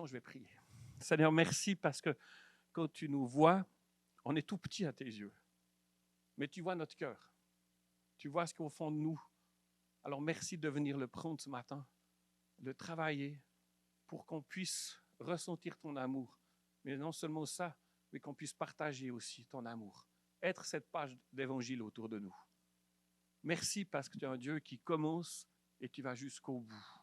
permission, je vais prier. Seigneur, merci parce que quand tu nous vois, on est tout petit à tes yeux. Mais tu vois notre cœur. Tu vois ce qu'il y a au fond de nous. Alors merci de venir le prendre ce matin, de travailler pour qu'on puisse ressentir ton amour. Mais non seulement ça, mais qu'on puisse partager aussi ton amour. Être cette page d'évangile autour de nous. Merci parce que tu es un Dieu qui commence et qui va jusqu'au bout.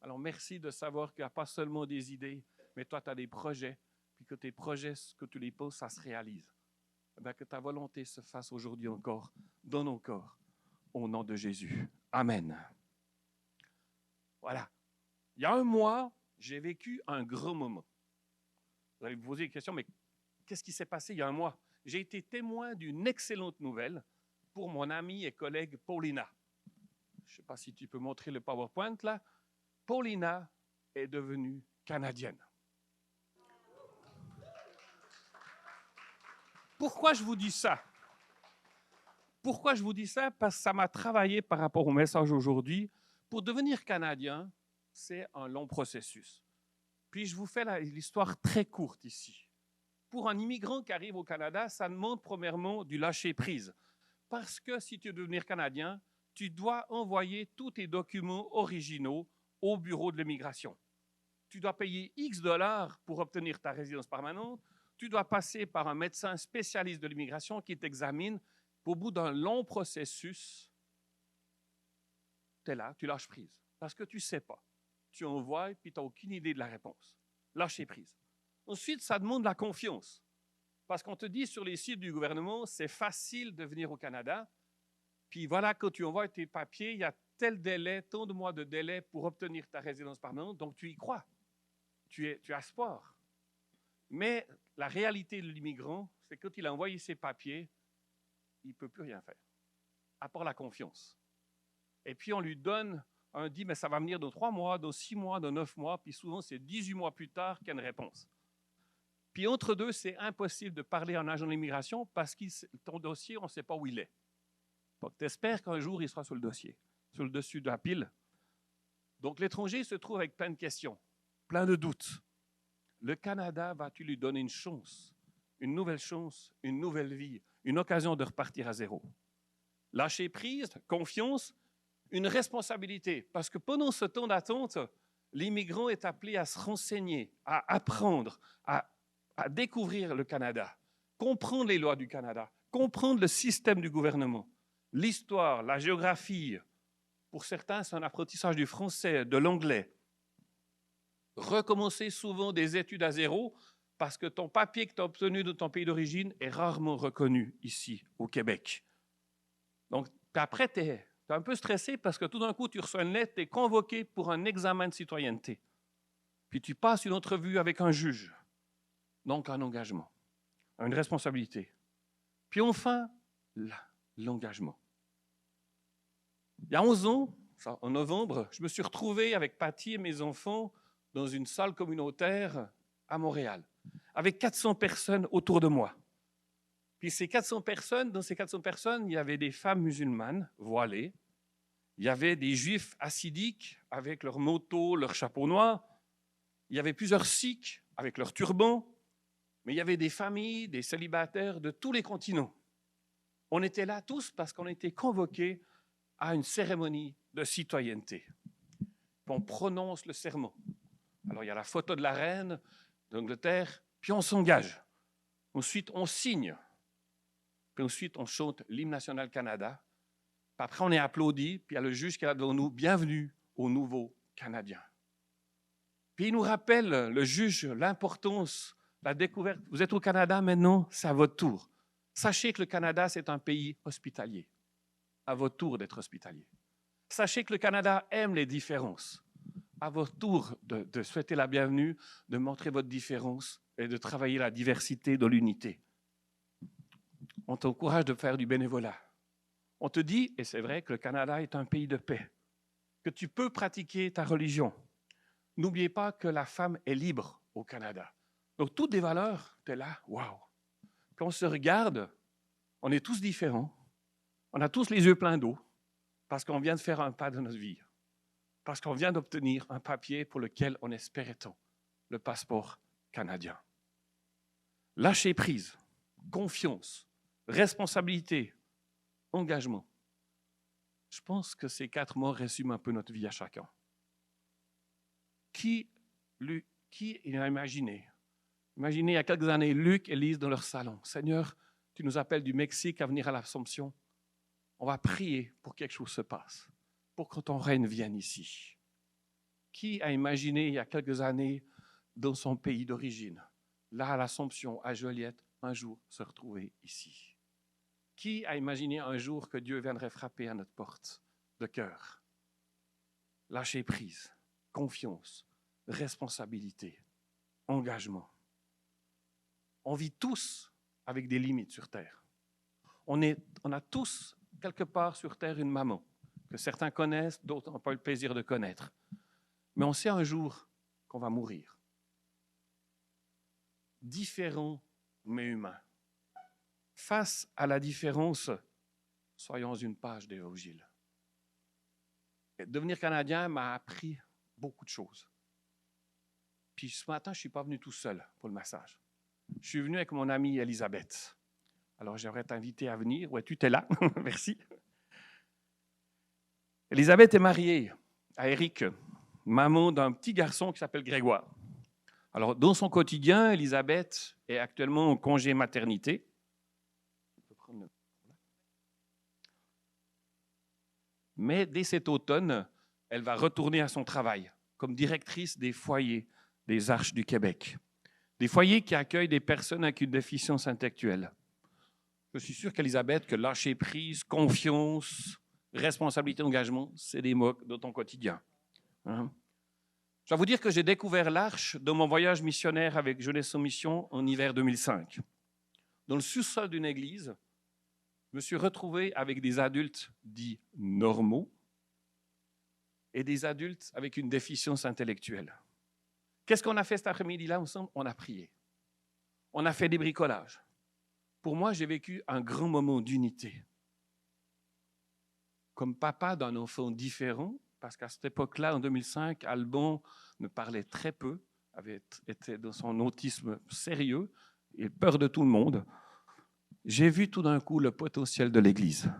Alors merci de savoir qu'il n'y a pas seulement des idées, mais toi tu as des projets, puis que tes projets, que tu les poses, ça se réalise. Eh bien, que ta volonté se fasse aujourd'hui encore, dans nos corps, au nom de Jésus. Amen. Voilà. Il y a un mois, j'ai vécu un grand moment. Vous allez vous poser des questions, mais qu'est-ce qui s'est passé il y a un mois? J'ai été témoin d'une excellente nouvelle pour mon amie et collègue Paulina. Je ne sais pas si tu peux montrer le PowerPoint là. Paulina est devenue canadienne. Pourquoi je vous dis ça? Pourquoi je vous dis ça? Parce que ça m'a travaillé par rapport au message aujourd'hui. Pour devenir canadien, c'est un long processus. Puis je vous fais l'histoire très courte ici. Pour un immigrant qui arrive au Canada, ça demande premièrement du lâcher-prise. Parce que si tu veux devenir canadien, tu dois envoyer tous tes documents originaux au bureau de l'immigration. Tu dois payer X dollars pour obtenir ta résidence permanente. Tu dois passer par un médecin spécialiste de l'immigration qui t'examine. Au bout d'un long processus, tu es là, tu lâches prise. Parce que tu ne sais pas. Tu envoies et puis tu n'as aucune idée de la réponse. Lâcher prise. Ensuite, ça demande la confiance. Parce qu'on te dit sur les sites du gouvernement, c'est facile de venir au Canada. Puis voilà, quand tu envoies tes papiers, il y a tel délai, tant de mois de délai pour obtenir ta résidence permanente. Donc tu y crois. Tu as espoir. Mais la réalité de l'immigrant, c'est que quand il a envoyé ses papiers, il ne peut plus rien faire, à part la confiance. Et puis on lui donne, on dit, mais ça va venir dans 3 mois, dans 6 mois, dans 9 mois, puis souvent c'est 18 mois plus tard qu'il y a une réponse. Puis entre deux, c'est impossible de parler à un agent de l'immigration parce que ton dossier, on ne sait pas où il est. Donc tu espères qu'un jour, il sera sur le dossier, sur le dessus de la pile. Donc l'étranger se trouve avec plein de questions, plein de doutes. Le Canada, vas-tu lui donner une chance, une nouvelle chance, une nouvelle vie, une occasion de repartir à zéro? Lâcher prise, confiance, une responsabilité. Parce que pendant ce temps d'attente, l'immigrant est appelé à se renseigner, à apprendre, à découvrir le Canada, comprendre les lois du Canada, comprendre le système du gouvernement, l'histoire, la géographie. Pour certains, c'est un apprentissage du français, de l'anglais. Recommencer souvent des études à zéro parce que ton papier que tu as obtenu de ton pays d'origine est rarement reconnu ici, au Québec. Donc, après, tu es un peu stressé parce que tout d'un coup, tu reçois une lettre, tu es convoqué pour un examen de citoyenneté. Puis tu passes une entrevue avec un juge. Donc, un engagement, une responsabilité. Puis enfin, l'engagement. Il y a 11 ans, en novembre, je me suis retrouvé avec Patty et mes enfants dans une salle communautaire à Montréal, avec 400 personnes autour de moi. Puis dans ces 400 personnes, il y avait des femmes musulmanes voilées, il y avait des juifs hassidiques avec leurs motos, leurs chapeaux noirs, il y avait plusieurs sikhs avec leurs turbans, mais il y avait des familles, des célibataires de tous les continents. On était là tous parce qu'on était convoqués à une cérémonie de citoyenneté. Puis on prononce le serment. Alors il y a la photo de la reine d'Angleterre, puis on s'engage. Ensuite, on signe. Puis ensuite, on chante l'hymne national Canada. Puis après, on est applaudi, puis il y a le juge qui est là devant nous. Bienvenue aux nouveaux Canadiens. Puis il nous rappelle, le juge, l'importance, la découverte. Vous êtes au Canada maintenant, c'est à votre tour. Sachez que le Canada, c'est un pays hospitalier. À votre tour d'être hospitalier. Sachez que le Canada aime les différences. À votre tour de souhaiter la bienvenue, de montrer votre différence et de travailler la diversité dans l'unité. On t'encourage de faire du bénévolat. On te dit, et c'est vrai que le Canada est un pays de paix, que tu peux pratiquer ta religion. N'oubliez pas que la femme est libre au Canada. Donc, toutes des valeurs, tu es là, waouh. Quand on se regarde, on est tous différents. On a tous les yeux pleins d'eau parce qu'on vient de faire un pas de notre vie. Parce qu'on vient d'obtenir un papier pour lequel on espérait tant. le passeport canadien. Lâcher prise, confiance, responsabilité, engagement. Je pense que ces 4 mots résument un peu notre vie à chacun. Qui a imaginé? Imaginez il y a quelques années, Luc et Lise dans leur salon. Seigneur, tu nous appelles du Mexique à venir à l'Assomption. On va prier pour que quelque chose se passe, pour que ton règne vienne ici. Qui a imaginé il y a quelques années dans son pays d'origine, là à l'Assomption, à Joliette, un jour se retrouver ici? Qui a imaginé un jour que Dieu viendrait frapper à notre porte de cœur? Lâcher prise, confiance, responsabilité, engagement. On vit tous avec des limites sur Terre. On a tous, quelque part sur Terre, une maman que certains connaissent, d'autres n'ont pas eu le plaisir de connaître. Mais on sait un jour qu'on va mourir. Différents mais humains. Face à la différence, soyons une page d'Évangile. Devenir Canadien m'a appris beaucoup de choses. Puis ce matin, je ne suis pas venu tout seul pour le massage. Je suis venu avec mon amie Elisabeth. Alors, j'aimerais t'inviter à venir. Ouais, tu es là. Merci. Elisabeth est mariée à Eric, maman d'un petit garçon qui s'appelle Grégoire. Alors, dans son quotidien, Elisabeth est actuellement en congé maternité. Mais dès cet automne, elle va retourner à son travail comme directrice des foyers des Arches du Québec. Des foyers qui accueillent des personnes avec une déficience intellectuelle. Je suis sûr qu'Elisabeth, que lâcher prise, confiance, responsabilité, engagement, c'est des mots de ton quotidien. Hein? Je vais vous dire que j'ai découvert l'Arche dans mon voyage missionnaire avec Jeunesse en Mission en hiver 2005. Dans le sous-sol d'une église, je me suis retrouvé avec des adultes dits normaux et des adultes avec une déficience intellectuelle. Qu'est-ce qu'on a fait cet après-midi-là ensemble? On a prié. On a fait des bricolages. Pour moi, j'ai vécu un grand moment d'unité. Comme papa d'un enfant différent, parce qu'à cette époque-là, en 2005, Alban me parlait très peu, était dans son autisme sérieux et peur de tout le monde. J'ai vu tout d'un coup le potentiel de l'Église.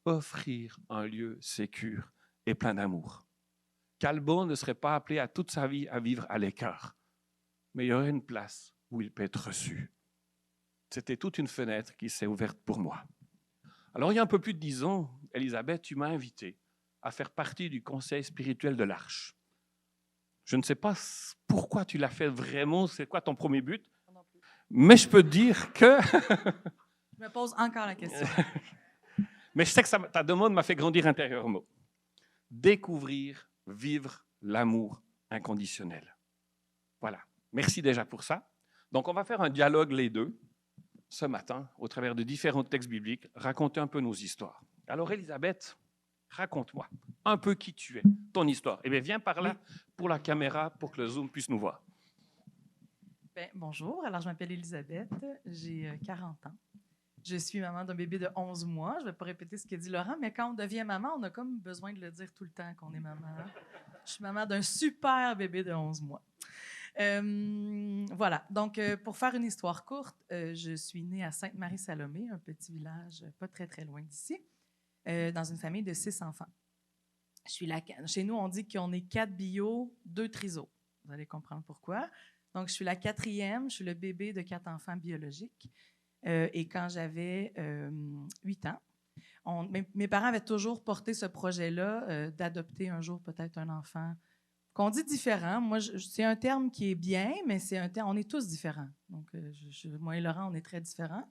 Offrir un lieu sécure et plein d'amour. Qu'Alban ne serait pas appelé à toute sa vie à vivre à l'écart, mais il y aurait une place où il peut être reçu. C'était toute une fenêtre qui s'est ouverte pour moi. Alors, il y a un peu plus de 10 ans, Elisabeth, tu m'as invité à faire partie du conseil spirituel de l'Arche. Je ne sais pas pourquoi tu l'as fait vraiment, c'est quoi ton premier but, mais je peux te dire que... Je me pose encore la question. Mais je sais que ta demande m'a fait grandir intérieurement. Découvrir, vivre l'amour inconditionnel. Voilà. Merci déjà pour ça. Donc, on va faire un dialogue les deux ce matin, au travers de différents textes bibliques, raconter un peu nos histoires. Alors, Elisabeth, raconte-moi un peu qui tu es, ton histoire. Eh bien, viens par là pour la caméra, pour que le Zoom puisse nous voir. Bonjour, alors je m'appelle Elisabeth, j'ai 40 ans. Je suis maman d'un bébé de 11 mois. Je ne vais pas répéter ce qu'a dit Laurent, mais quand on devient maman, on a comme besoin de le dire tout le temps qu'on est maman. Je suis maman d'un super bébé de 11 mois. Voilà, donc pour faire une histoire courte, je suis née à Sainte-Marie-Salomé, un petit village pas très, très loin d'ici, dans une famille de 6 enfants. Chez nous, on dit qu'on est 4 bio, 2 trisos. Vous allez comprendre pourquoi. Donc, je suis la 4e, je suis le bébé de 4 enfants biologiques. Et quand j'avais 8 ans, mes parents avaient toujours porté ce projet-là d'adopter un jour peut-être un enfant qu'on dit différent. Moi, c'est un terme qui est bien, mais c'est un terme, on est tous différents. Donc, moi et Laurent, on est très différents.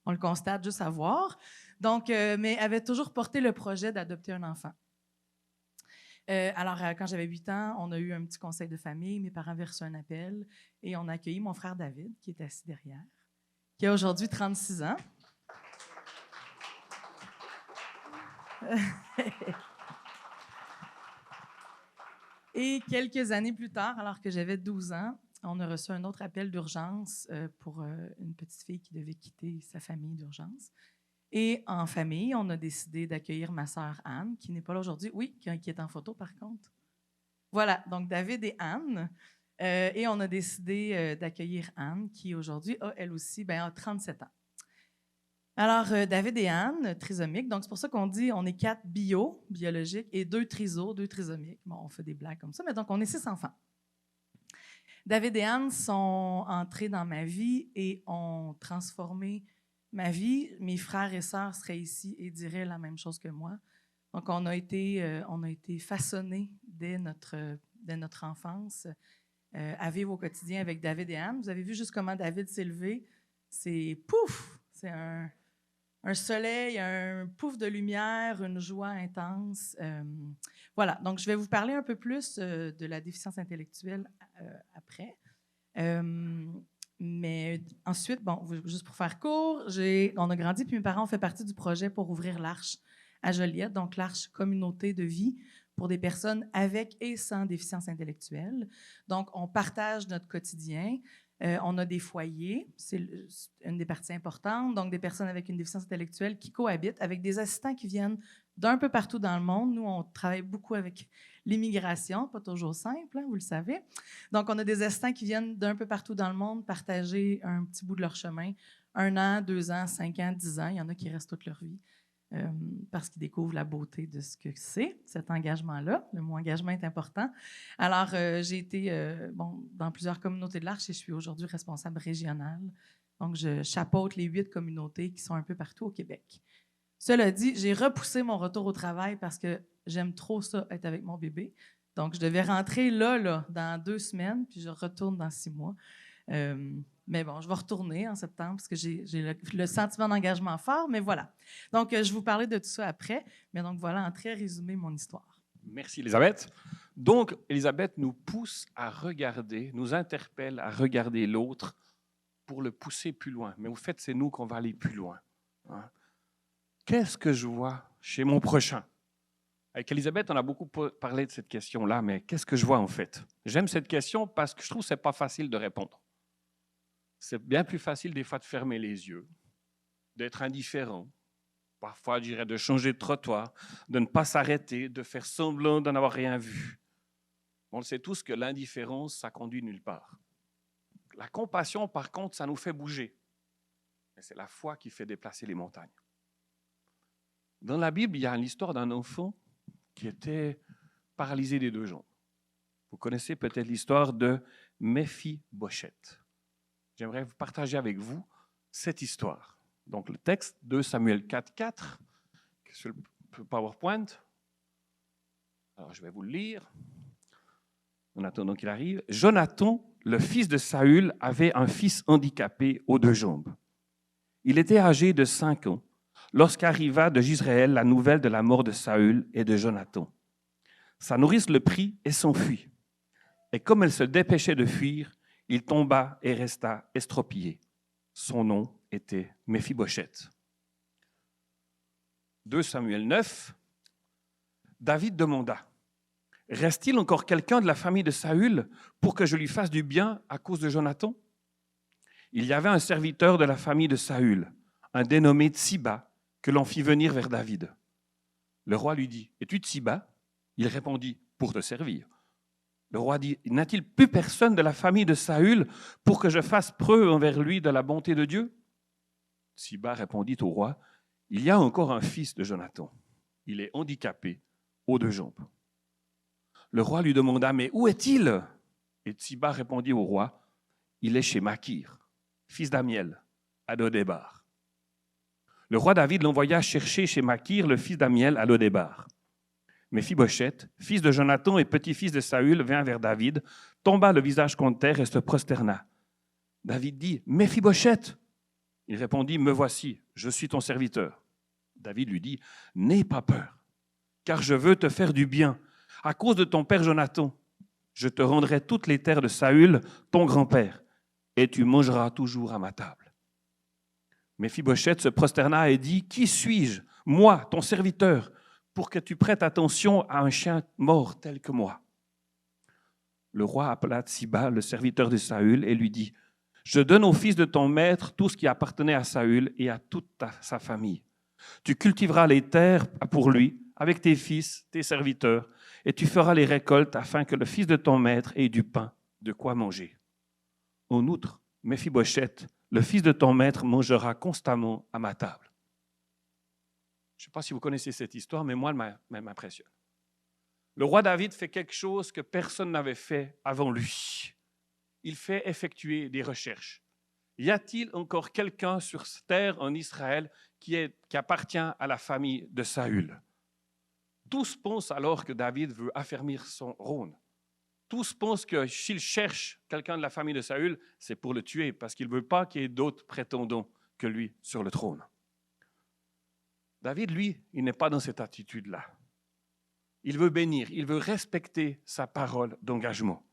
On le constate juste à voir. Donc, mais avait toujours porté le projet d'adopter un enfant. Alors, quand j'avais 8 ans, on a eu un petit conseil de famille. Mes parents avaient reçu un appel et on a accueilli mon frère David, qui est assis derrière, qui a aujourd'hui 36 ans. Et quelques années plus tard, alors que j'avais 12 ans, on a reçu un autre appel d'urgence pour une petite fille qui devait quitter sa famille d'urgence. Et en famille, on a décidé d'accueillir ma sœur Anne, qui n'est pas là aujourd'hui. Oui, qui est en photo par contre. Voilà, donc David et Anne. Et on a décidé d'accueillir Anne, qui aujourd'hui a, elle aussi, a 37 ans. Alors, David et Anne, trisomiques, donc c'est pour ça qu'on dit on est 4 biologiques, et 2 trisomiques. Bon, on fait des blagues comme ça, mais donc on est 6 enfants. David et Anne sont entrés dans ma vie et ont transformé ma vie. Mes frères et sœurs seraient ici et diraient la même chose que moi. Donc, on a été façonnés dès notre enfance à vivre au quotidien avec David et Anne. Vous avez vu juste comment David s'est levé. C'est pouf! C'est un soleil, un pouf de lumière, une joie intense. Voilà, donc je vais vous parler un peu plus de la déficience intellectuelle après. Mais ensuite, bon, juste pour faire court, on a grandi, puis mes parents ont fait partie du projet pour ouvrir l'Arche à Joliette, donc l'Arche communauté de vie pour des personnes avec et sans déficience intellectuelle. Donc, on partage notre quotidien. On a des foyers, c'est une des parties importantes, donc des personnes avec une déficience intellectuelle qui cohabitent avec des assistants qui viennent d'un peu partout dans le monde. Nous, on travaille beaucoup avec l'immigration, pas toujours simple, hein, vous le savez. Donc, on a des assistants qui viennent d'un peu partout dans le monde partager un petit bout de leur chemin, 1 an, 2 ans, 5 ans, 10 ans. Il y en a qui restent toute leur vie. Parce qu'ils découvrent la beauté de ce que c'est, cet engagement-là. Le mot engagement est important. Alors, j'ai été dans plusieurs communautés de l'Arche et je suis aujourd'hui responsable régionale. Donc, je chapeaute les 8 communautés qui sont un peu partout au Québec. Cela dit, j'ai repoussé mon retour au travail parce que j'aime trop ça, être avec mon bébé. Donc, je devais rentrer là, dans 2 semaines, puis je retourne dans 6 mois. Mais bon, je vais retourner en septembre parce que j'ai le sentiment d'engagement fort, mais voilà. Donc, je vais vous parler de tout ça après. Mais donc, voilà, en très résumé, mon histoire. Merci, Elisabeth. Donc, Elisabeth nous pousse à regarder, nous interpelle à regarder l'autre pour le pousser plus loin. Mais au fait, c'est nous qu'on va aller plus loin. Hein? Qu'est-ce que je vois chez mon prochain? Avec Elisabeth, on a beaucoup parlé de cette question-là, mais qu'est-ce que je vois en fait? J'aime cette question parce que je trouve que ce n'est pas facile de répondre. C'est bien plus facile des fois de fermer les yeux, d'être indifférent, parfois, je dirais, de changer de trottoir, de ne pas s'arrêter, de faire semblant de n'avoir rien vu. On le sait tous que l'indifférence, ça conduit nulle part. La compassion, par contre, ça nous fait bouger. Et c'est la foi qui fait déplacer les montagnes. Dans la Bible, il y a l'histoire d'un enfant qui était paralysé des 2 jambes. Vous connaissez peut-être l'histoire de Méphi-Bochette. J'aimerais vous partager avec vous cette histoire. Donc, le texte, 2 Samuel 4:4, sur le PowerPoint. Alors, je vais vous le lire. En attendant qu'il arrive. Jonathan, le fils de Saül, avait un fils handicapé aux 2 jambes. Il était âgé de 5 ans lorsqu'arriva de Jizréel la nouvelle de la mort de Saül et de Jonathan. Sa nourrice le prit et s'enfuit. Et comme elle se dépêchait de fuir, il tomba et resta estropié. Son nom était Méphi-Bochette. 2 Samuel 9, David demanda, « Reste-t-il encore quelqu'un de la famille de Saül pour que je lui fasse du bien à cause de Jonathan ?» Il y avait un serviteur de la famille de Saül, un dénommé Tsiba, que l'on fit venir vers David. Le roi lui dit, « Es-tu Tsiba ?» Il répondit, « Pour te servir. » Le roi dit, « N'a-t-il plus personne de la famille de Saül pour que je fasse preuve envers lui de la bonté de Dieu ?» Tsiba répondit au roi, « Il y a encore un fils de Jonathan. Il est handicapé aux 2 jambes. » Le roi lui demanda, « Mais où est-il » Et Tsiba répondit au roi, « Il est chez Makir, fils d'Amiel, à Lodébar. » Le roi David l'envoya chercher chez Makir, le fils d'Amiel, à Lodébar. Méphi-Bochette, fils de Jonathan et petit-fils de Saül, vint vers David, tomba le visage contre terre et se prosterna. David dit, « Méphi-Bochette » Il répondit, « Me voici, je suis ton serviteur. » David lui dit, « N'aie pas peur, car je veux te faire du bien. À cause de ton père Jonathan, je te rendrai toutes les terres de Saül, ton grand-père, et tu mangeras toujours à ma table. » Méphi-Bochette se prosterna et dit, « Qui suis-je, moi, ton serviteur, pour que tu prêtes attention à un chien mort tel que moi ?» Le roi appela Tsiba, le serviteur de Saül, et lui dit, « Je donne au fils de ton maître tout ce qui appartenait à Saül et à toute sa famille. Tu cultiveras les terres pour lui, avec tes fils, tes serviteurs, et tu feras les récoltes afin que le fils de ton maître ait du pain de quoi manger. En outre, Méphibosheth, le fils de ton maître, mangera constamment à ma table. Je ne sais pas si vous connaissez cette histoire, mais moi, elle m'impressionne. Le roi David fait quelque chose que personne n'avait fait avant lui. Il fait effectuer des recherches. Y a-t-il encore quelqu'un sur cette terre en Israël qui appartient à la famille de Saül? Tous pensent alors que David veut affermir son trône. Tous pensent que s'il cherche quelqu'un de la famille de Saül, c'est pour le tuer, parce qu'il ne veut pas qu'il y ait d'autres prétendants que lui sur le trône. David, lui, il n'est pas dans cette attitude-là. Il veut bénir, il veut respecter sa parole d'engagement.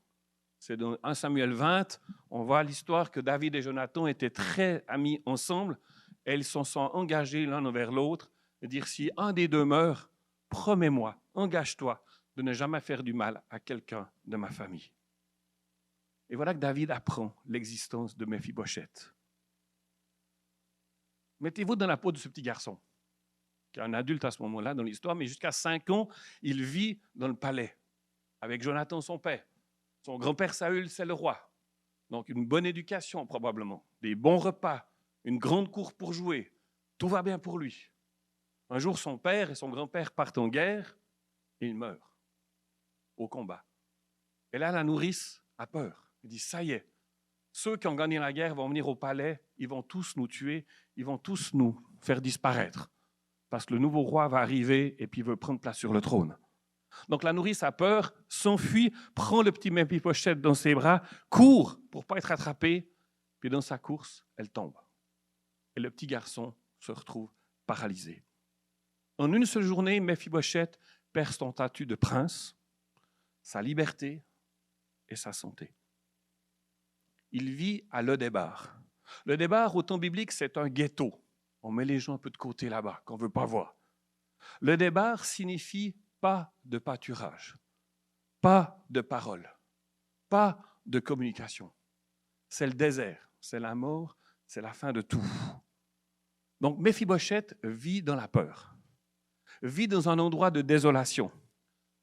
C'est dans 1 Samuel 20, on voit l'histoire que David et Jonathan étaient très amis ensemble et ils se sont engagés l'un envers l'autre de dire si un des deux meurt, promets-moi, engage-toi de ne jamais faire du mal à quelqu'un de ma famille. Et voilà que David apprend l'existence de Méphibosheth. Mettez-vous dans la peau de ce petit garçon, qui est un adulte à ce moment-là dans l'histoire, mais jusqu'à 5 ans, il vit dans le palais avec Jonathan, son père. Son grand-père Saül, c'est le roi. Donc une bonne éducation probablement, des bons repas, une grande cour pour jouer. Tout va bien pour lui. Un jour, son père et son grand-père partent en guerre et il meurt au combat. Et là, la nourrice a peur. Elle dit, ça y est, ceux qui ont gagné la guerre vont venir au palais, ils vont tous nous tuer, ils vont tous nous faire disparaître. Parce que le nouveau roi va arriver et puis il veut prendre place sur le trône. Donc la nourrice a peur, s'enfuit, prend le petit Méphibosheth dans ses bras, court pour ne pas être attrapé, puis dans sa course, elle tombe. Et le petit garçon se retrouve paralysé. En une seule journée, Méphibosheth perd son statut de prince, sa liberté et sa santé. Il vit à Lo-Débar. Lo-Débar, au temps biblique, c'est un ghetto. On met les gens un peu de côté là-bas, qu'on ne veut pas voir. Lo-Débar signifie pas de pâturage, pas de parole, pas de communication. C'est le désert, c'est la mort, c'est la fin de tout. Donc Méphibosheth vit dans la peur, vit dans un endroit de désolation,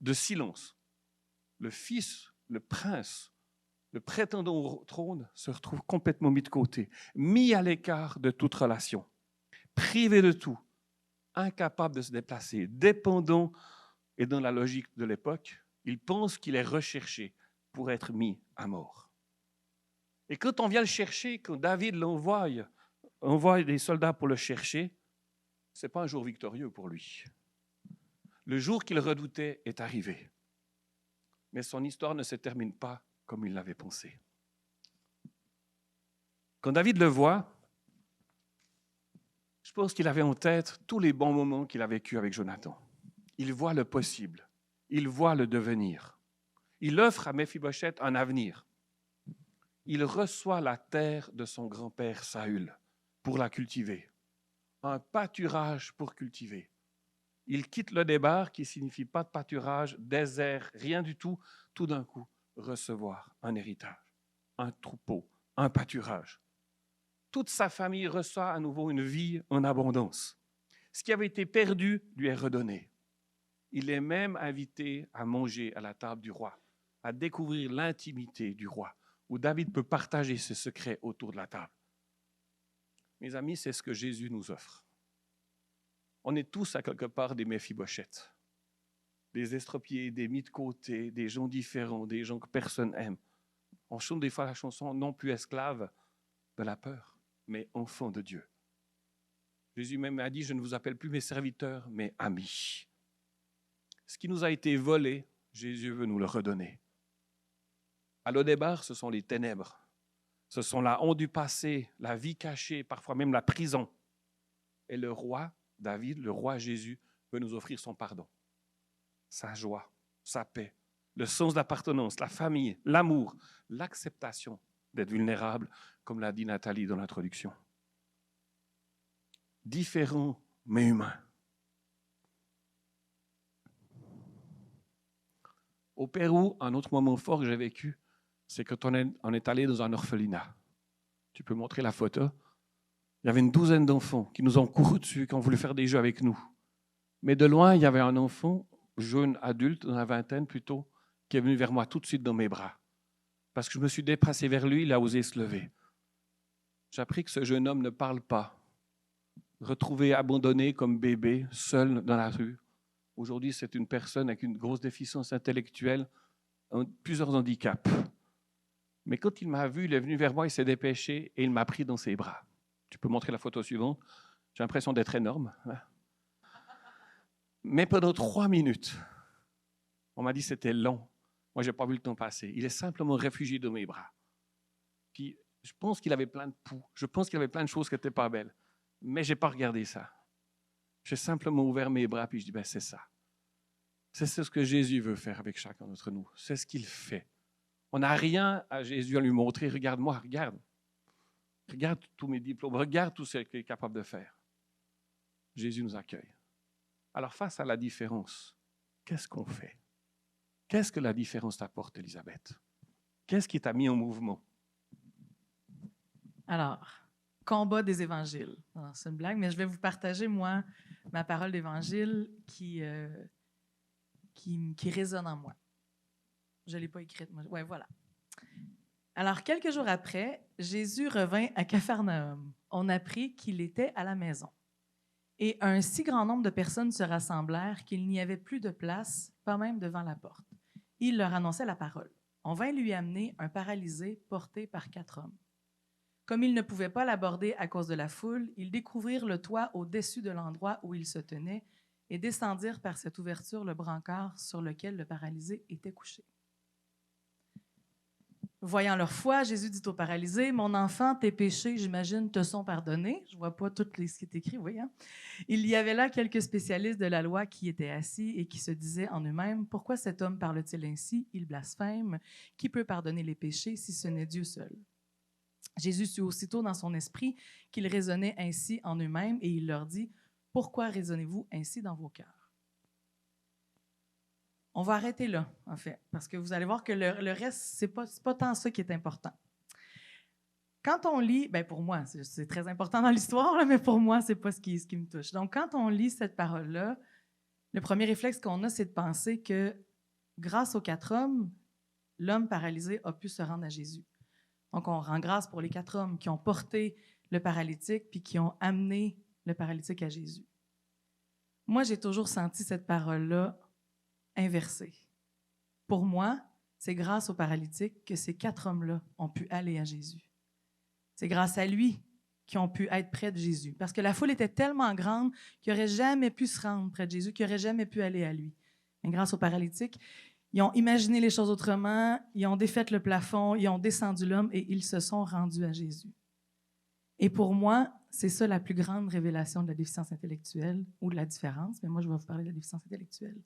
de silence. Le fils, le prince, le prétendant au trône se retrouve complètement mis de côté, mis à l'écart de toute relation, privé de tout, incapable de se déplacer, dépendant. Et dans la logique de l'époque, il pense qu'il est recherché pour être mis à mort. Et quand on vient le chercher, quand David envoie des soldats pour le chercher, ce n'est pas un jour victorieux pour lui. Le jour qu'il redoutait est arrivé. Mais son histoire ne se termine pas comme il l'avait pensé. Quand David le voit, je pense qu'il avait en tête tous les bons moments qu'il a vécus avec Jonathan. Il voit le possible, il voit le devenir. Il offre à Méphibosheth un avenir. Il reçoit la terre de son grand-père Saül pour la cultiver, un pâturage pour cultiver. Il quitte Lo-Débar, qui signifie pas de pâturage, désert, rien du tout d'un coup, recevoir un héritage, un troupeau, un pâturage. Toute sa famille reçoit à nouveau une vie en abondance. Ce qui avait été perdu lui est redonné. Il est même invité à manger à la table du roi, à découvrir l'intimité du roi, où David peut partager ses secrets autour de la table. Mes amis, c'est ce que Jésus nous offre. On est tous à quelque part des Méphibosheth, des estropiés, des mis de côté, des gens différents, des gens que personne n'aime. On chante des fois la chanson « Non plus esclave de la peur, mais enfant de Dieu ». Jésus même a dit « Je ne vous appelle plus mes serviteurs, mais amis ». Ce qui nous a été volé, Jésus veut nous le redonner. À Lo-Débar, ce sont les ténèbres. Ce sont la honte du passé, la vie cachée, parfois même la prison. Et le roi David, le roi Jésus, veut nous offrir son pardon, sa joie, sa paix, le sens d'appartenance, la famille, l'amour, l'acceptation d'être vulnérable, comme l'a dit Nathalie dans l'introduction. Différents mais humains. Au Pérou, un autre moment fort que j'ai vécu, c'est quand on est allé dans un orphelinat. Tu peux montrer la photo. Il y avait une douzaine d'enfants qui nous ont couru dessus, qui ont voulu faire des jeux avec nous. Mais de loin, il y avait un enfant, jeune adulte, dans la vingtaine plutôt, qui est venu vers moi tout de suite dans mes bras. Parce que je me suis déplacé vers lui, il a osé se lever. J'ai appris que ce jeune homme ne parle pas. Retrouvé abandonné comme bébé, seul dans la rue. Aujourd'hui, c'est une personne avec une grosse déficience intellectuelle, plusieurs handicaps. Mais quand il m'a vu, il est venu vers moi, il s'est dépêché et il m'a pris dans ses bras. Tu peux montrer la photo suivante. J'ai l'impression d'être énorme. Mais pendant 3 minutes, on m'a dit que c'était long. Moi, je n'ai pas vu le temps passer. Il est simplement réfugié dans mes bras. Puis, je pense qu'il avait plein de poux. Je pense qu'il avait plein de choses qui n'étaient pas belles. Mais je n'ai pas regardé ça. J'ai simplement ouvert mes bras, puis je dis, ben, c'est ça. C'est ce que Jésus veut faire avec chacun d'entre nous. C'est ce qu'il fait. On n'a rien à Jésus à lui montrer. Regarde-moi, regarde. Regarde tous mes diplômes. Regarde tout ce qu'il est capable de faire. Jésus nous accueille. Alors, face à la différence, qu'est-ce qu'on fait? Qu'est-ce que la différence t'apporte, Elisabeth? Qu'est-ce qui t'a mis en mouvement? Alors, combat des évangiles. C'est une blague, mais je vais vous partager, moi, ma parole d'évangile qui résonne en moi. Je ne l'ai pas écrite, moi. Oui, voilà. Alors, quelques jours après, Jésus revint à Capharnaüm. On apprit qu'il était à la maison. Et un si grand nombre de personnes se rassemblèrent qu'il n'y avait plus de place, pas même devant la porte. Il leur annonçait la parole. On vint lui amener un paralysé porté par 4 hommes. Comme ils ne pouvaient pas l'aborder à cause de la foule, ils découvrirent le toit au-dessus de l'endroit où il se tenait et descendirent par cette ouverture le brancard sur lequel le paralysé était couché. Voyant leur foi, Jésus dit au paralysé, « Mon enfant, tes péchés, j'imagine, te sont pardonnés. » Je ne vois pas tout ce qui est écrit, oui. Hein? Il y avait là quelques spécialistes de la loi qui étaient assis et qui se disaient en eux-mêmes, « Pourquoi cet homme parle-t-il ainsi? Il blasphème. Qui peut pardonner les péchés si ce n'est Dieu seul? » Jésus sut aussitôt dans son esprit qu'ils raisonnaient ainsi en eux-mêmes et il leur dit, « Pourquoi raisonnez-vous ainsi dans vos cœurs? » On va arrêter là, en fait, parce que vous allez voir que le reste, c'est pas tant ça qui est important. Quand on lit, bien pour moi, c'est très important dans l'histoire, là, mais pour moi, c'est pas ce qui me touche. Donc, quand on lit cette parole-là, le premier réflexe qu'on a, c'est de penser que grâce aux 4 hommes, l'homme paralysé a pu se rendre à Jésus. Donc, on rend grâce pour les 4 hommes qui ont porté le paralytique puis qui ont amené le paralytique à Jésus. Moi, j'ai toujours senti cette parole-là inversée. Pour moi, c'est grâce au paralytique que ces 4 hommes-là ont pu aller à Jésus. C'est grâce à lui qu'ils ont pu être près de Jésus. Parce que la foule était tellement grande qu'ils n'auraient jamais pu se rendre près de Jésus, qu'ils n'auraient jamais pu aller à lui. Mais grâce au paralytique, ils ont imaginé les choses autrement, ils ont défait le plafond, ils ont descendu l'homme et ils se sont rendus à Jésus. Et pour moi, c'est ça la plus grande révélation de la déficience intellectuelle ou de la différence, mais moi, je vais vous parler de la déficience intellectuelle.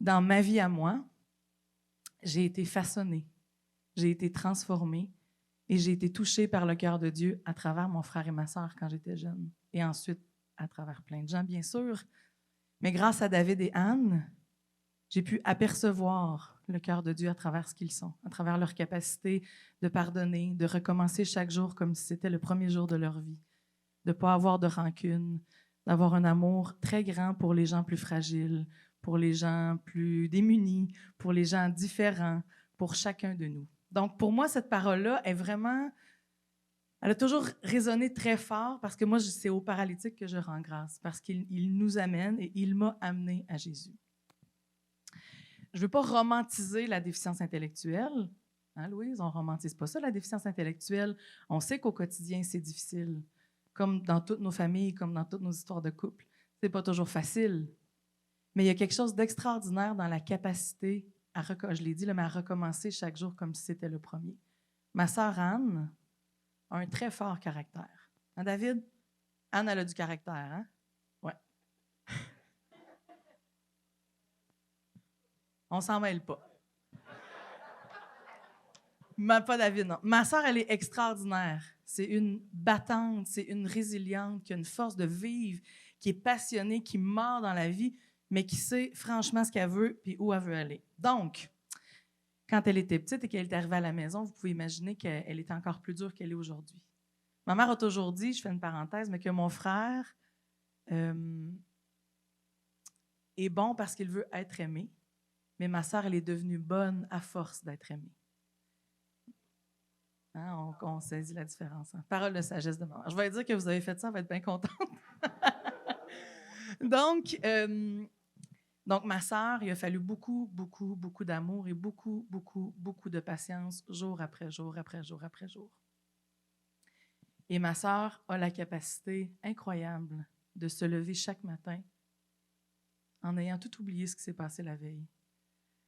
Dans ma vie à moi, j'ai été façonnée, j'ai été transformée et j'ai été touchée par le cœur de Dieu à travers mon frère et ma sœur quand j'étais jeune et ensuite à travers plein de gens, bien sûr. Mais grâce à David et Anne, j'ai pu apercevoir le cœur de Dieu à travers ce qu'ils sont, à travers leur capacité de pardonner, de recommencer chaque jour comme si c'était le premier jour de leur vie, de ne pas avoir de rancune, d'avoir un amour très grand pour les gens plus fragiles, pour les gens plus démunis, pour les gens différents, pour chacun de nous. Donc, pour moi, cette parole-là est vraiment... Elle a toujours résonné très fort parce que moi, c'est au paralytique que je rends grâce, parce qu'il nous amène et il m'a amené à Jésus. Je ne veux pas romantiser la déficience intellectuelle. Hein, Louise? On ne romantise pas ça, la déficience intellectuelle. On sait qu'au quotidien, c'est difficile, comme dans toutes nos familles, comme dans toutes nos histoires de couple. Ce n'est pas toujours facile. Mais il y a quelque chose d'extraordinaire dans la capacité, je l'ai dit, mais à recommencer chaque jour comme si c'était le premier. Ma sœur Anne a un très fort caractère. Hein, David? Anne, elle a du caractère, hein? Ouais. On s'en mêle pas. Pas David, non. Ma sœur, elle est extraordinaire. C'est une battante, c'est une résiliente, qui a une force de vivre, qui est passionnée, qui mord dans la vie, mais qui sait franchement ce qu'elle veut et où elle veut aller. Donc, quand elle était petite et qu'elle est arrivée à la maison, vous pouvez imaginer qu'elle était encore plus dure qu'elle est aujourd'hui. Ma mère a toujours dit, je fais une parenthèse, mais que mon frère est bon parce qu'il veut être aimé, mais ma sœur, elle est devenue bonne à force d'être aimée. Hein, on saisit la différence. Hein. Parole de sagesse de maman. Je vais dire que vous avez fait ça, elle va être bien contente. Donc, ma sœur, il a fallu beaucoup, beaucoup, beaucoup d'amour et beaucoup, beaucoup, beaucoup de patience, jour après jour, après jour, après jour. Et ma sœur a la capacité incroyable de se lever chaque matin en ayant tout oublié ce qui s'est passé la veille.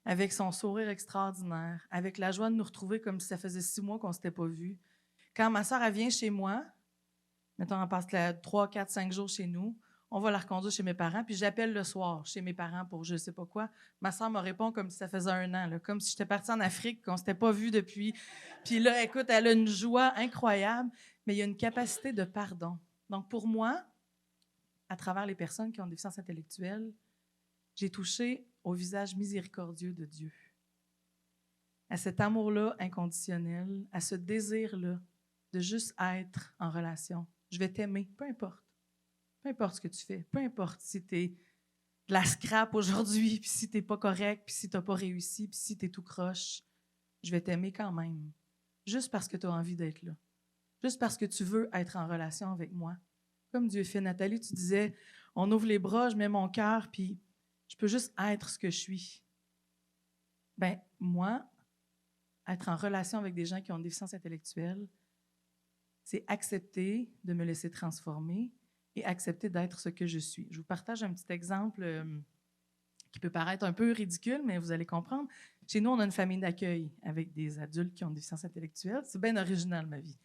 Avec son sourire extraordinaire, avec la joie de nous retrouver comme si ça faisait 6 mois qu'on ne s'était pas vus. Quand ma sœur, elle vient chez moi, mettons, elle passe 3, 4, 5 jours chez nous, on va la reconduire chez mes parents, puis j'appelle le soir chez mes parents pour je ne sais pas quoi. Ma sœur me répond comme si ça faisait 1 an, là, comme si j'étais partie en Afrique, qu'on ne s'était pas vus depuis. Puis là, écoute, elle a une joie incroyable, mais il y a une capacité de pardon. Donc, pour moi, à travers les personnes qui ont des déficiences intellectuelles, j'ai touché au visage miséricordieux de Dieu, à cet amour-là inconditionnel, à ce désir-là de juste être en relation. Je vais t'aimer, peu importe. Peu importe ce que tu fais, peu importe si tu es de la scrap aujourd'hui, puis si tu n'es pas correct, puis si tu n'as pas réussi, puis si tu es tout croche, je vais t'aimer quand même, juste parce que tu as envie d'être là, juste parce que tu veux être en relation avec moi. Comme Dieu fait, Nathalie, tu disais, on ouvre les bras, je mets mon cœur, puis je peux juste être ce que je suis. Ben moi, être en relation avec des gens qui ont une déficience intellectuelle, c'est accepter de me laisser transformer et accepter d'être ce que je suis. Je vous partage un petit exemple qui peut paraître un peu ridicule, mais vous allez comprendre. Chez nous, on a une famille d'accueil avec des adultes qui ont une déficience intellectuelle. C'est bien original, ma vie.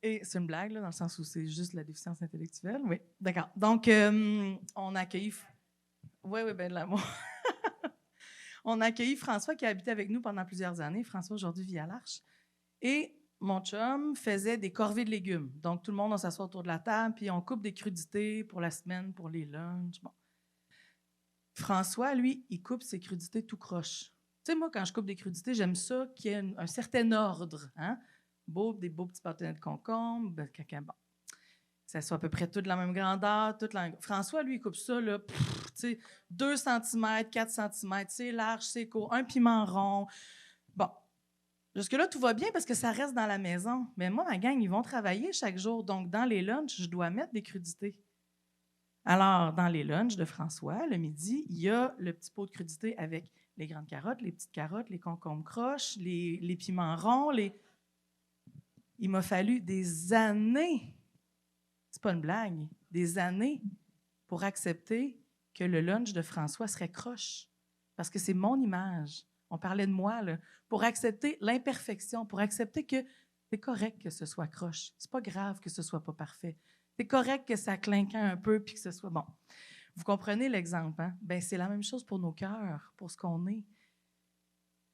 Et c'est une blague, là, dans le sens où c'est juste la déficience intellectuelle. Oui, d'accord. Donc, on a accueilli... Oui, bien de l'amour. On a accueilli François qui a habité avec nous pendant plusieurs années. François, aujourd'hui, vit à l'Arche. Et mon chum faisait des corvées de légumes. Donc, tout le monde, on s'assoit autour de la table, puis on coupe des crudités pour la semaine, pour les lunchs. Bon. François, lui, il coupe ses crudités tout croche. Tu sais, moi, quand je coupe des crudités, j'aime ça qu'il y ait un certain ordre. Hein? Des beaux petits bâtonnets de concombre, bon. Ça soit à peu près tout de la même grandeur. François, lui, il coupe ça, là, 2 cm, 4 cm, c'est large, c'est court, un piment rond. Bon. Jusque-là, tout va bien parce que ça reste dans la maison. Mais moi, ma gang, ils vont travailler chaque jour. Donc, dans les lunchs, je dois mettre des crudités. Alors, dans les lunchs de François, le midi, il y a le petit pot de crudités avec les grandes carottes, les petites carottes, les concombres croches, les piments ronds. Il m'a fallu des années, c'est pas une blague, des années pour accepter que le lunch de François serait croche. Parce que c'est mon image. On parlait de moi, là. Pour accepter l'imperfection, pour accepter que c'est correct que ce soit croche. C'est pas grave que ce soit pas parfait. C'est correct que ça clinque un peu puis que ce soit bon. Vous comprenez l'exemple, hein? Ben, c'est la même chose pour nos cœurs, pour ce qu'on est.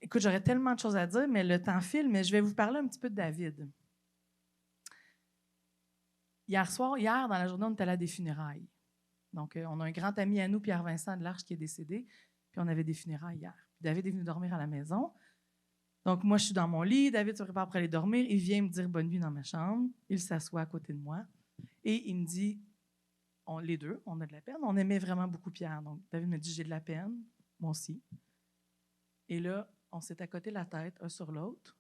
Écoute, j'aurais tellement de choses à dire, mais le temps file, mais je vais vous parler un petit peu de David. Hier, dans la journée, on était allé à des funérailles. Donc, on a un grand ami à nous, Pierre-Vincent de l'Arche, qui est décédé, puis on avait des funérailles hier. Puis David est venu dormir à la maison. Donc, moi, je suis dans mon lit, David se prépare pour aller dormir, il vient me dire bonne nuit dans ma chambre, il s'assoit à côté de moi, et il me dit, les deux, on a de la peine, on aimait vraiment beaucoup Pierre. Donc, David me dit, j'ai de la peine, moi aussi. Et là, on s'est accoté la tête, un sur l'autre,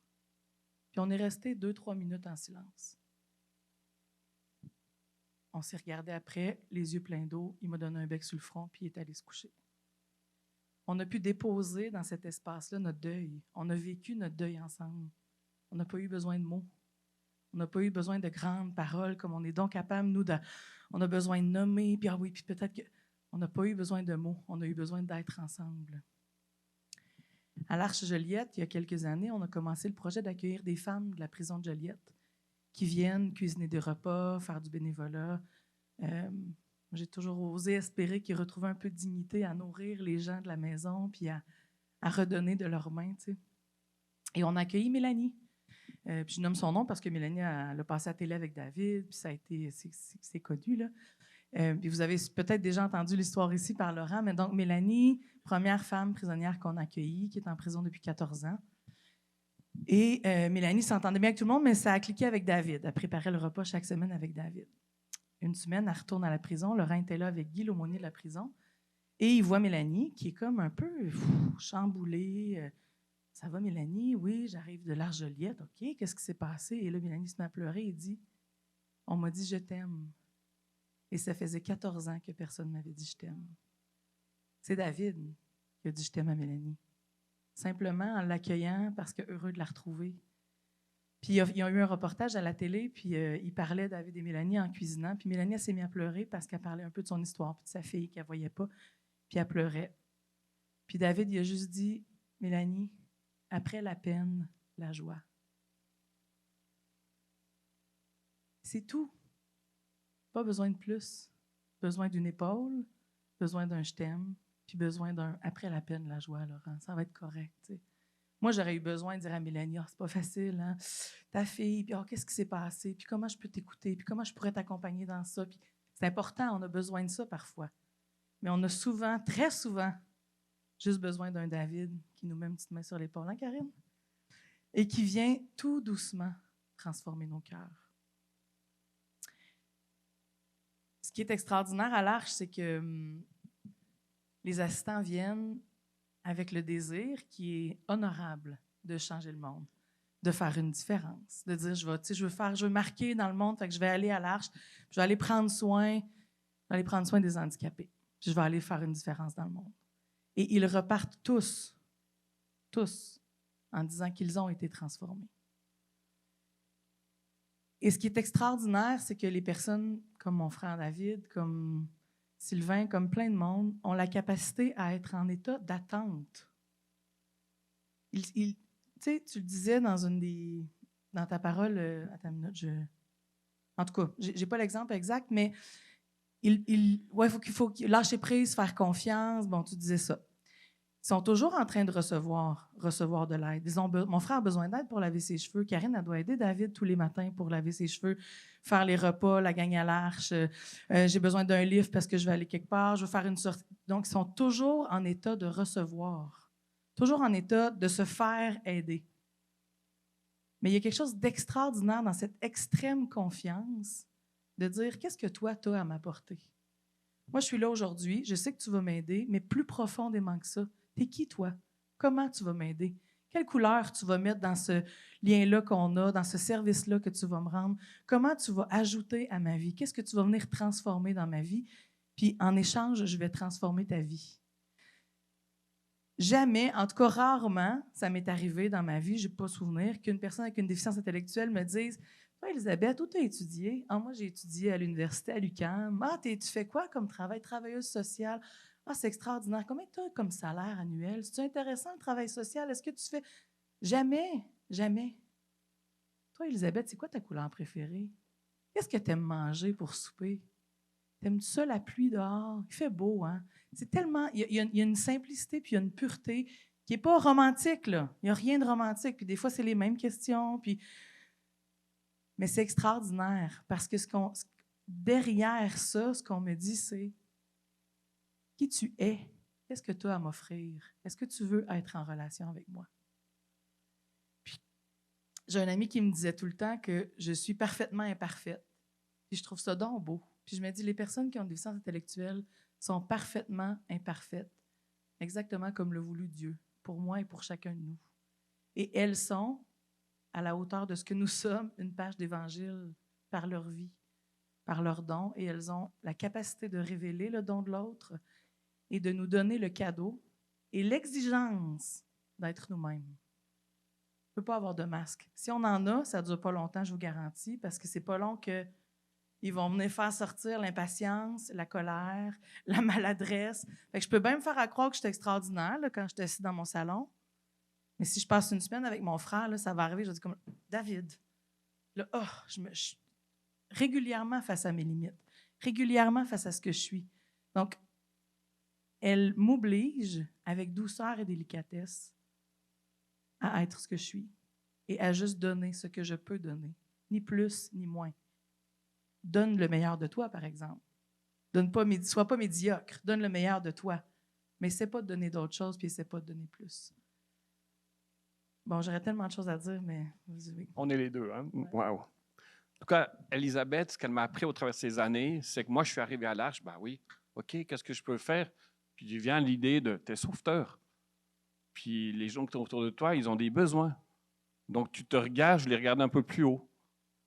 puis on est resté 2-3 minutes en silence. On s'est regardé après, les yeux pleins d'eau, il m'a donné un bec sur le front, puis il est allé se coucher. On a pu déposer dans cet espace-là notre deuil. On a vécu notre deuil ensemble. On n'a pas eu besoin de mots. On n'a pas eu besoin de grandes paroles comme on est donc capable, nous, on a besoin de nommer, puis puis peut-être que... On n'a pas eu besoin de mots. On a eu besoin d'être ensemble. À l'Arche Joliette, il y a quelques années, on a commencé le projet d'accueillir des femmes de la prison de Joliette qui viennent cuisiner des repas, faire du bénévolat. J'ai toujours osé espérer qu'ils retrouvent un peu de dignité à nourrir les gens de la maison puis à redonner de leurs mains. Tu sais. Et on a accueilli Mélanie. Puis je nomme son nom parce que Mélanie elle a passé à la télé avec David, puis ça a été, c'est connu, là. Puis vous avez peut-être déjà entendu l'histoire ici par Laurent, mais donc Mélanie, première femme prisonnière qu'on a accueillie, qui est en prison depuis 14 ans. Et Mélanie s'entendait bien avec tout le monde, mais ça a cliqué avec David. Elle préparait le repas chaque semaine avec David. Une semaine, elle retourne à la prison. Laurent était là avec Guy, l'aumônier de la prison. Et il voit Mélanie, qui est comme un peu chamboulée, Ça va, Mélanie? Oui, j'arrive de l'Arjoliette. OK, qu'est-ce qui s'est passé? Et là, Mélanie se met à pleurer et dit, on m'a dit je t'aime. Et ça faisait 14 ans que personne ne m'avait dit je t'aime. C'est David qui a dit je t'aime à Mélanie. Simplement en l'accueillant parce que heureux de la retrouver. Puis il y a eu un reportage à la télé, puis il parlait David et Mélanie en cuisinant. Puis Mélanie, elle s'est mise à pleurer parce qu'elle parlait un peu de son histoire, puis de sa fille qu'elle ne voyait pas, puis elle pleurait. Puis David, il a juste dit, Mélanie, après la peine, la joie. C'est tout. Pas besoin de plus. Besoin d'une épaule, besoin d'un je t'aime, puis besoin d'un après la peine, la joie, Laurent. Ça va être correct, tu sais. Moi, j'aurais eu besoin de dire à Mélanie, c'est pas facile, hein? Ta fille, puis qu'est-ce qui s'est passé, puis comment je peux t'écouter, puis comment je pourrais t'accompagner dans ça. Puis c'est important, on a besoin de ça parfois. Mais on a souvent, très souvent, juste besoin d'un David qui nous met une petite main sur l'épaule, hein, Karine? Et qui vient tout doucement transformer nos cœurs. Ce qui est extraordinaire à l'Arche, c'est que les assistants viennent avec le désir qui est honorable de changer le monde, de faire une différence, de dire je veux marquer dans le monde, fait que je vais aller à l'Arche, je vais aller prendre soin des handicapés, puis je vais aller faire une différence dans le monde. Et ils repartent tous, en disant qu'ils ont été transformés. Et ce qui est extraordinaire, c'est que les personnes comme mon frère David, comme Sylvain, comme plein de monde, ont la capacité à être en état d'attente. Tu sais, tu le disais dans ta parole, attends une minute, en tout cas, j'ai pas l'exemple exact, mais il faut lâcher prise, faire confiance. Bon, tu disais ça. Ils sont toujours en train de recevoir de l'aide. Mon frère a besoin d'aide pour laver ses cheveux. Karine, elle doit aider David tous les matins pour laver ses cheveux, faire les repas, la gang à l'Arche. J'ai besoin d'un livre parce que je vais aller quelque part. Je veux faire une sortie. Donc, ils sont toujours en état de recevoir, toujours en état de se faire aider. Mais il y a quelque chose d'extraordinaire dans cette extrême confiance de dire, qu'est-ce que toi, tu as à m'apporter? Moi, je suis là aujourd'hui, je sais que tu vas m'aider, mais plus profondément que ça, t'es qui, toi? Comment tu vas m'aider? Quelle couleur tu vas mettre dans ce lien-là qu'on a, dans ce service-là que tu vas me rendre? Comment tu vas ajouter à ma vie? Qu'est-ce que tu vas venir transformer dans ma vie? Puis, en échange, je vais transformer ta vie. Jamais, en tout cas rarement, ça m'est arrivé dans ma vie, je n'ai pas souvenir, qu'une personne avec une déficience intellectuelle me dise « Toi, Elisabeth, où tu as étudié? Ah, moi, j'ai étudié à l'université à l'UQAM. Ah, tu fais quoi comme travail? Travailleuse sociale. Ah, c'est extraordinaire. Combien tu as comme salaire annuel? C'est intéressant le travail social? Est-ce que tu fais. » Jamais, jamais. Toi, Elisabeth, c'est quoi ta couleur préférée? Qu'est-ce que tu aimes manger pour souper? T'aimes-tu ça, la pluie dehors? Il fait beau, hein? C'est tellement. Il y a une simplicité puis il y a une pureté qui n'est pas romantique, là. Il n'y a rien de romantique. Puis des fois, c'est les mêmes questions. Mais c'est extraordinaire parce que derrière ça, ce qu'on me dit, c'est qui tu es? Qu'est-ce que tu as à m'offrir? Est-ce que tu veux être en relation avec moi? Puis, j'ai un ami qui me disait tout le temps que je suis parfaitement imparfaite. Puis je trouve ça donc beau. Puis je me dis, les personnes qui ont des déficiences intellectuelles sont parfaitement imparfaites, exactement comme le voulut Dieu, pour moi et pour chacun de nous. Et elles sont à la hauteur de ce que nous sommes, une page d'Évangile par leur vie, par leurs dons, et elles ont la capacité de révéler le don de l'autre et de nous donner le cadeau et l'exigence d'être nous-mêmes. On ne peut pas avoir de masque. Si on en a, ça ne dure pas longtemps, je vous garantis, parce que c'est pas long qu'ils vont venir faire sortir l'impatience, la colère, la maladresse. Fait que je peux bien me faire à croire que je suis extraordinaire là, quand je suis assis dans mon salon. Mais si je passe une semaine avec mon frère, là, ça va arriver, je dis comme David. Là, je régulièrement face à mes limites, régulièrement face à ce que je suis. Donc, elle m'oblige avec douceur et délicatesse à être ce que je suis et à juste donner ce que je peux donner, ni plus ni moins. Donne le meilleur de toi, par exemple. Sois pas médiocre, donne le meilleur de toi. Mais essaie pas de donner d'autres choses, puis essaie pas de donner plus. Bon, j'aurais tellement de choses à dire, mais... On est les deux, hein? Wow. En tout cas, Elisabeth, ce qu'elle m'a appris au travers de ces années, c'est que moi, je suis arrivé à l'Arche, ben oui, OK, qu'est-ce que je peux faire? Puis vient l'idée de « t'es sauveteur ». Puis les gens qui sont autour de toi, ils ont des besoins. Donc tu te regardes, je les regarde un peu plus haut,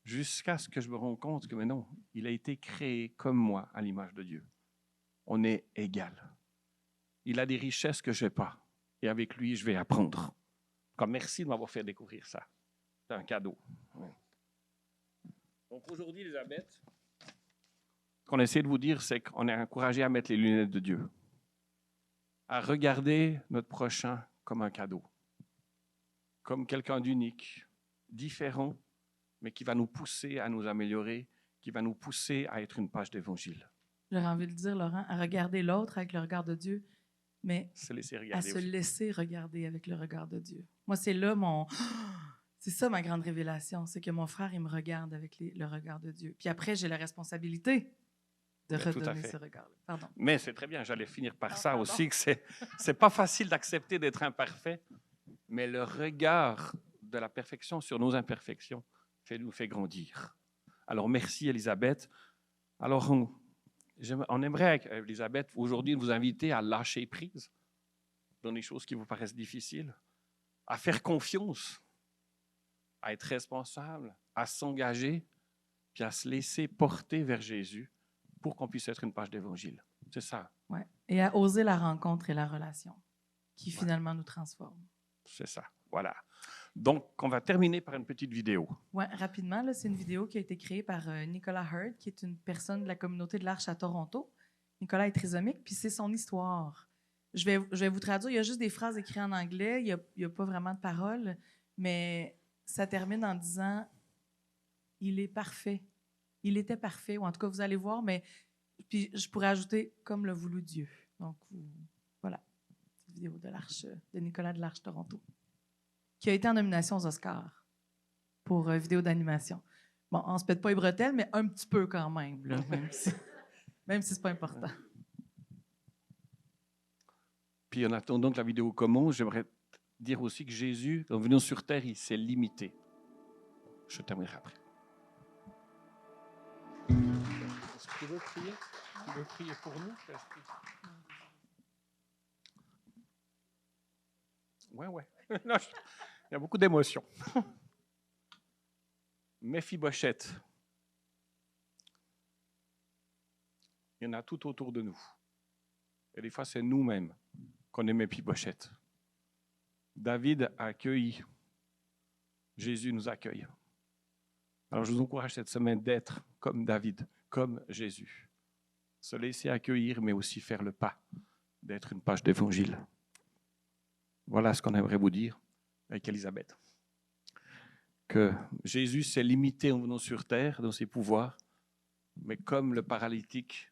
jusqu'à ce que je me rende compte que mais non, il a été créé comme moi à l'image de Dieu. On est égal. Il a des richesses que je n'ai pas. Et avec lui, je vais apprendre. Comme merci de m'avoir fait découvrir ça. C'est un cadeau. Donc aujourd'hui, Elisabeth, ce qu'on essaie de vous dire, c'est qu'on est encouragé à mettre les lunettes de Dieu, à regarder notre prochain comme un cadeau, comme quelqu'un d'unique, différent, mais qui va nous pousser à nous améliorer, qui va nous pousser à être une page d'évangile. J'aurais envie de dire, Laurent, à regarder l'autre avec le regard de Dieu, mais Se laisser à regarder se aussi. laisser regarder avec le regard de Dieu. Moi, c'est là mon... C'est ça ma grande révélation, c'est que mon frère, il me regarde avec le regard de Dieu. Puis après, j'ai la responsabilité de Tout à redonner fait. ce regard-là. Pardon. Mais c'est très bien, j'allais finir par Ah, ça pardon. aussi, que c'est pas facile d'accepter d'être imparfait, mais le regard de la perfection sur nos imperfections nous fait grandir. Alors merci Elisabeth. Alors on aimerait, avec Elisabeth, aujourd'hui vous inviter à lâcher prise dans les choses qui vous paraissent difficiles, à faire confiance, à être responsable, à s'engager, puis à se laisser porter vers Jésus pour qu'on puisse être une page d'évangile. C'est ça. Ouais. Et à oser la rencontre et la relation qui finalement nous transforme. C'est ça. Voilà. Donc, on va terminer par une petite vidéo. Ouais, rapidement, là, c'est une vidéo qui a été créée par Nicolas Hurd, qui est une personne de la communauté de l'Arche à Toronto. Nicolas est trisomique, puis c'est son histoire. Je vais vous traduire. Il y a juste des phrases écrites en anglais. Il n'y a pas vraiment de paroles, mais ça termine en disant « Il est parfait. Il était parfait. » Ou en tout cas, vous allez voir, mais puis je pourrais ajouter « Comme le voulut Dieu ». Donc, voilà. Cette vidéo de l'Arche, de Nicolas de l'Arche Toronto, qui a été en nomination aux Oscars pour vidéo d'animation. Bon, on se pète pas les bretelles, mais un petit peu quand même, là, même si c'est pas important. Puis en attendant que la vidéo commence, j'aimerais dire aussi que Jésus, en venant sur terre, il s'est limité. Je terminerai après. Est-ce que tu veux prier? Tu veux prier pour nous? Ouais. Non, il y a beaucoup d'émotions. Méphibosheth. Il y en a tout autour de nous. Et des fois, c'est nous-mêmes qu'on est Méphibosheth. David a accueilli. Jésus nous accueille. Alors, je vous encourage cette semaine d'être comme David, comme Jésus. Se laisser accueillir, mais aussi faire le pas d'être une page d'évangile. Voilà ce qu'on aimerait vous dire avec Elisabeth. Que Jésus s'est limité en venant sur terre dans ses pouvoirs, mais comme le paralytique,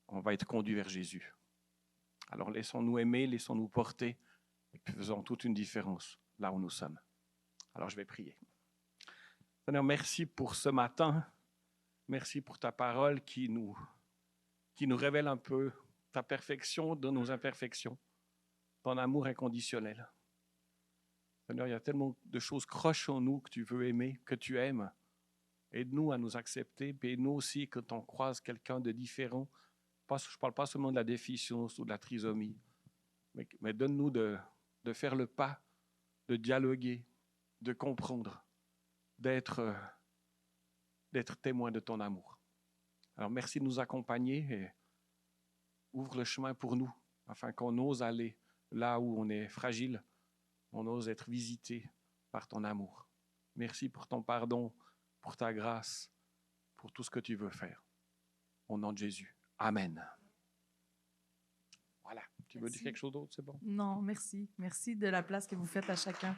on va être conduit vers Jésus. Alors laissons-nous aimer, laissons-nous porter, et puis faisons toute une différence là où nous sommes. Alors je vais prier. Seigneur, merci pour ce matin. Merci pour ta parole qui nous révèle un peu ta perfection dans nos imperfections, ton amour inconditionnel. Seigneur, il y a tellement de choses croches en nous que tu veux aimer, que tu aimes. Aide-nous à nous accepter, puis aide-nous aussi quand on croise quelqu'un de différent. Je ne parle pas seulement de la déficience ou de la trisomie, mais donne-nous de faire le pas, de dialoguer, de comprendre, d'être témoin de ton amour. Alors merci de nous accompagner et ouvre le chemin pour nous, afin qu'on ose aller là où on est fragile, on ose être visité par ton amour. Merci pour ton pardon, pour ta grâce, pour tout ce que tu veux faire. Au nom de Jésus. Amen. Voilà. Tu veux dire quelque chose d'autre, c'est bon? Non, merci. Merci de la place que vous faites à chacun.